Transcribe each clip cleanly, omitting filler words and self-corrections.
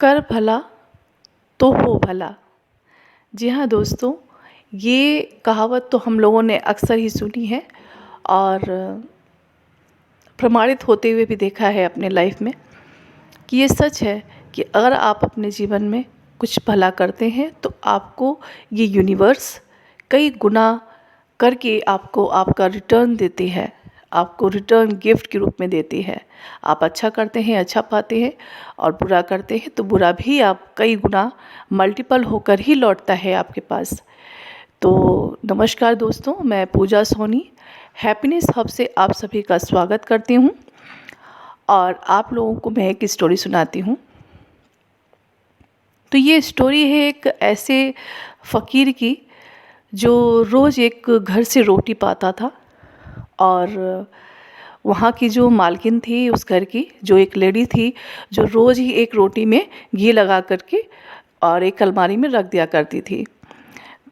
कर भला तो हो भला। जी हाँ दोस्तों, ये कहावत तो हम लोगों ने अक्सर ही सुनी है और प्रमाणित होते हुए भी देखा है अपने लाइफ में कि ये सच है कि अगर आप अपने जीवन में कुछ भला करते हैं तो आपको ये यूनिवर्स कई गुना करके आपको आपका रिटर्न देती है, आपको रिटर्न गिफ्ट के रूप में देती है। आप अच्छा करते हैं अच्छा पाते हैं और बुरा करते हैं तो बुरा भी आप कई गुना मल्टीपल होकर ही लौटता है आपके पास। तो नमस्कार दोस्तों, मैं पूजा सोनी हैप्पीनेस हब से आप सभी का स्वागत करती हूँ और आप लोगों को मैं एक स्टोरी सुनाती हूँ। तो ये स्टोरी है एक ऐसे फ़कीर की जो रोज़ एक घर से रोटी पाता था और वहाँ की जो मालकिन थी उस घर की, जो एक लेडी थी, जो रोज़ ही एक रोटी में घी लगा करके और एक अलमारी में रख दिया करती थी।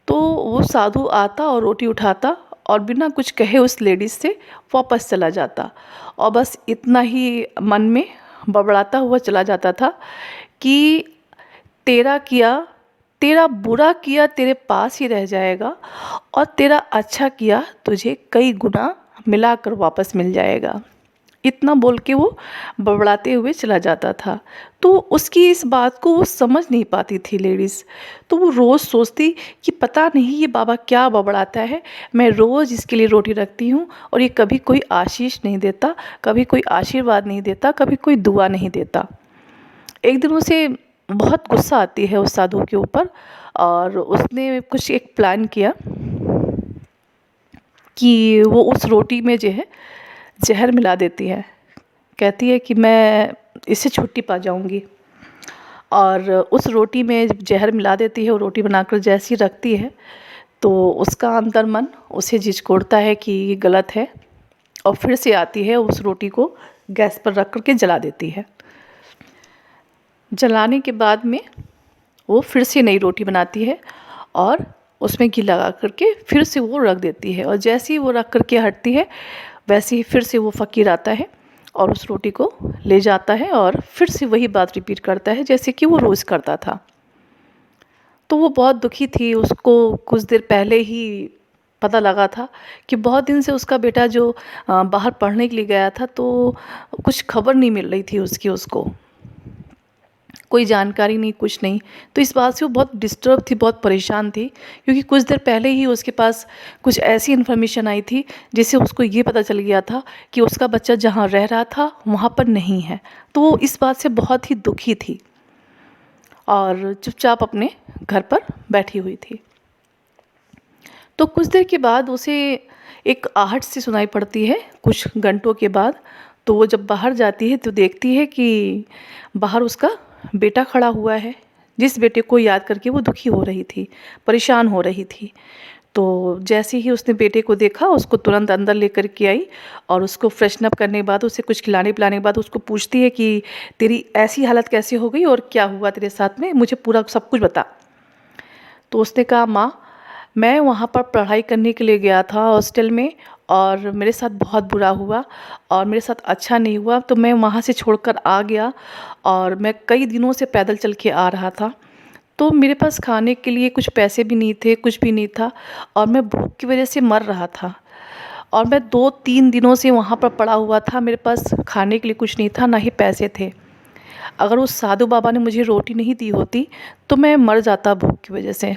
तो वो साधु आता और रोटी उठाता और बिना कुछ कहे उस लेडीज़ से वापस चला जाता और बस इतना ही मन में बड़बड़ाता हुआ चला जाता था कि तेरा किया, तेरा बुरा किया तेरे पास ही रह जाएगा और तेरा अच्छा किया तुझे कई गुना मिलाकर वापस मिल जाएगा। इतना बोल के वो बड़बड़ाते हुए चला जाता था। तो उसकी इस बात को वो समझ नहीं पाती थी लेडीज़। तो वो रोज़ सोचती कि पता नहीं ये बाबा क्या बड़बड़ाता है, मैं रोज़ इसके लिए रोटी रखती हूँ और ये कभी कोई आशीष नहीं देता, कभी कोई आशीर्वाद नहीं देता, कभी कोई दुआ नहीं देता। एक दिन उसे बहुत गुस्सा आती है उस साधु के ऊपर और उसने कुछ एक प्लान किया कि वो उस रोटी में जो है ज़हर मिला देती है। कहती है कि मैं इससे छुट्टी पा जाऊंगी और उस रोटी में जब ज़हर मिला देती है, वो रोटी बनाकर जैसी रखती है तो उसका अंतर मन उसे झिझकोड़ता है कि ये गलत है और फिर से आती है उस रोटी को गैस पर रख कर के जला देती है। जलाने के बाद में वो फिर से नई रोटी बनाती है और उसमें घी लगा करके फिर से वो रख देती है और जैसे ही वो रख करके हटती है वैसे ही फिर से वो फ़कीर आता है और उस रोटी को ले जाता है और फिर से वही बात रिपीट करता है जैसे कि वो रोज़ करता था। तो वो बहुत दुखी थी, उसको कुछ देर पहले ही पता लगा था कि बहुत दिन से उसका बेटा जो बाहर पढ़ने के लिए गया था तो कुछ खबर नहीं मिल रही थी उसकी, उसको कोई जानकारी नहीं, कुछ नहीं। तो इस बात से वो बहुत डिस्टर्ब थी, बहुत परेशान थी क्योंकि कुछ देर पहले ही उसके पास कुछ ऐसी इन्फॉर्मेशन आई थी जिससे उसको ये पता चल गया था कि उसका बच्चा जहाँ रह रहा था वहाँ पर नहीं है। तो वो इस बात से बहुत ही दुखी थी और चुपचाप अपने घर पर बैठी हुई थी। तो कुछ देर के बाद उसे एक आहट सी सुनाई पड़ती है कुछ घंटों के बाद। तो वो जब बाहर जाती है तो देखती है कि बाहर उसका बेटा खड़ा हुआ है, जिस बेटे को याद करके वो दुखी हो रही थी, परेशान हो रही थी। तो जैसे ही उसने बेटे को देखा उसको तुरंत अंदर लेकर के आई और उसको फ्रेशन अप करने के बाद उसे कुछ खिलाने पिलाने के बाद उसको पूछती है कि तेरी ऐसी हालत कैसे हो गई और क्या हुआ तेरे साथ में, मुझे पूरा सब कुछ बता। तो उसने कहा माँ, मैं वहाँ पर पढ़ाई करने के लिए गया था हॉस्टल में और मेरे साथ बहुत बुरा हुआ और मेरे साथ अच्छा नहीं हुआ तो मैं वहाँ से छोड़कर आ गया और मैं कई दिनों से पैदल चल के आ रहा था। तो मेरे पास खाने के लिए कुछ पैसे भी नहीं थे, कुछ भी नहीं था और मैं भूख की वजह से मर रहा था और मैं 2-3 दिनों से वहाँ पर पड़ा हुआ था, मेरे पास खाने के लिए कुछ नहीं था, ना ही पैसे थे। अगर उस साधु बाबा ने मुझे रोटी नहीं दी होती तो मैं मर जाता भूख की वजह से।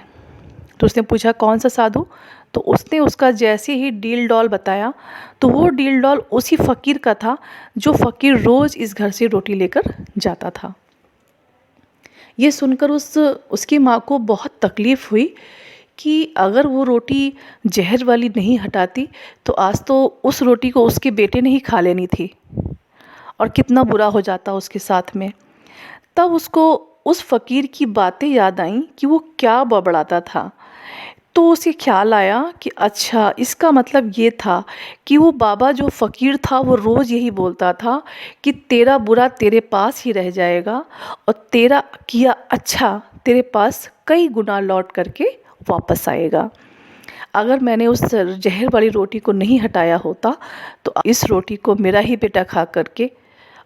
तो उसने पूछा कौन सा साधु? तो उसने उसका जैसे ही डील डॉल बताया तो वो डील डॉल उसी फ़कीर का था जो फ़कीर रोज़ इस घर से रोटी लेकर जाता था। ये सुनकर उसकी माँ को बहुत तकलीफ़ हुई कि अगर वो रोटी जहर वाली नहीं हटाती तो आज तो उस रोटी को उसके बेटे ने ही खा लेनी थी और कितना बुरा हो जाता उसके साथ में। तब उसको उस फ़कीर की बातें याद आईं कि वो क्या बड़बड़ाता था। तो उसे ख्याल आया कि अच्छा इसका मतलब ये था कि वो बाबा जो फ़कीर था वो रोज़ यही बोलता था कि तेरा बुरा तेरे पास ही रह जाएगा और तेरा किया अच्छा तेरे पास कई गुना लौट करके वापस आएगा। अगर मैंने उस जहर वाली रोटी को नहीं हटाया होता तो इस रोटी को मेरा ही बेटा खा करके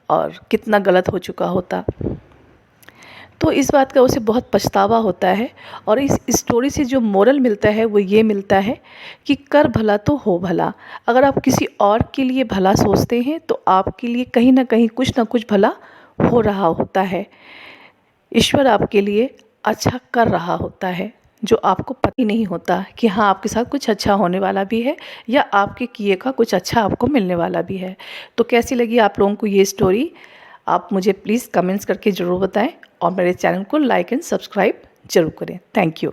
और कितना गलत हो चुका होता। तो इस बात का उसे बहुत पछतावा होता है। और इस स्टोरी से जो मोरल मिलता है वो ये मिलता है कि कर भला तो हो भला। अगर आप किसी और के लिए भला सोचते हैं तो आपके लिए कहीं ना कहीं कुछ ना कुछ भला हो रहा होता है। ईश्वर आपके लिए अच्छा कर रहा होता है, जो आपको पता ही नहीं होता कि हाँ आपके साथ कुछ अच्छा होने वाला भी है या आपके किए का कुछ अच्छा आपको मिलने वाला भी है। तो कैसी लगी आप लोगों को ये स्टोरी, आप मुझे प्लीज़ कमेंट्स करके ज़रूर बताएं और मेरे चैनल को लाइक एंड सब्सक्राइब ज़रूर करें। Thank you.